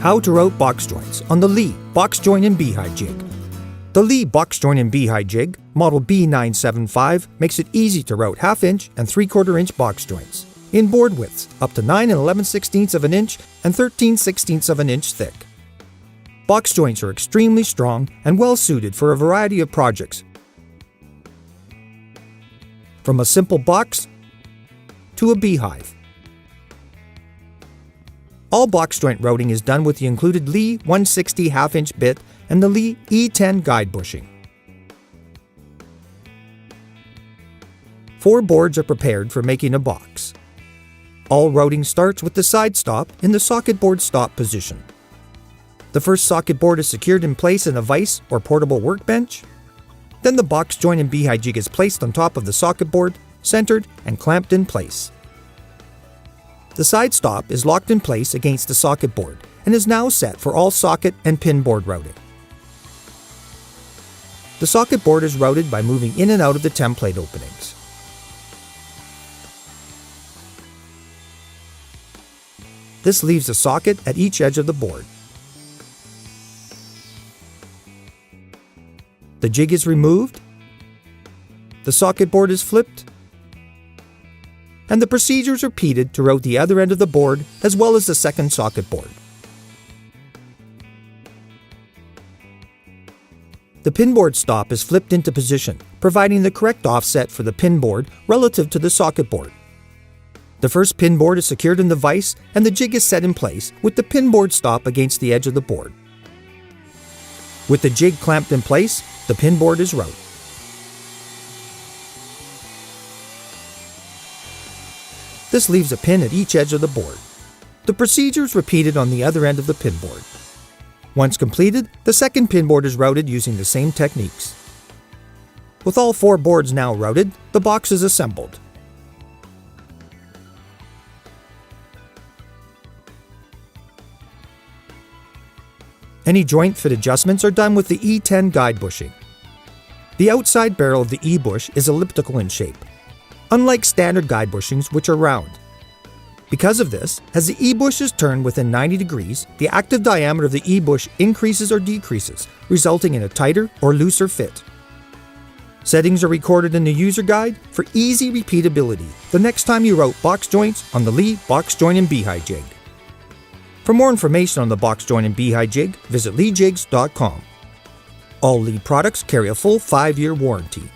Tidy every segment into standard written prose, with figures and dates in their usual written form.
How to route box joints on the Leigh box joint and Beehive Jig. The Leigh box joint and Beehive Jig, model B975, makes it easy to route 1/2 inch and 3/4 inch box joints in board widths up to 9 11/16 of an inch and 13/16 of an inch thick. Box joints are extremely strong and well suited for a variety of projects, from a simple box to a beehive. All box joint routing is done with the included Leigh 160 1/2 inch bit and the Leigh E10 guide bushing. 4 boards are prepared for making a box. All routing starts with the side stop in the socket board stop position. The first socket board is secured in place in a vise or portable workbench. Then the box joint and Beehive Jig is placed on top of the socket board, centered and clamped in place. The side stop is locked in place against the socket board and is now set for all socket and pin board routing. The socket board is routed by moving in and out of the template openings. This leaves a socket at each edge of the board. The jig is removed, the socket board is flipped, and the procedure is repeated to route the other end of the board as well as the second socket board. The pin board stop is flipped into position, providing the correct offset for the pin board relative to the socket board. The first pin board is secured in the vise and the jig is set in place with the pin board stop against the edge of the board. With the jig clamped in place, the pin board is routed. This leaves a pin at each edge of the board. The procedure is repeated on the other end of the pin board. Once completed, the second pin board is routed using the same techniques. With all 4 boards now routed, the box is assembled. Any joint fit adjustments are done with the E10 guide bushing. The outside barrel of the E-bush is elliptical in shape, unlike standard guide bushings which are round. Because of this, as the E-bush is turned within 90 degrees, the active diameter of the E-bush increases or decreases, resulting in a tighter or looser fit. Settings are recorded in the user guide for easy repeatability the next time you route box joints on the Leigh box joint and Beehive Jig. For more information on the box joint and Beehive Jig, visit leigjigs.com. All Leigh products carry a full 5-year warranty.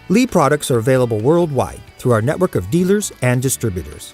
Leigh products are available worldwide through our network of dealers and distributors.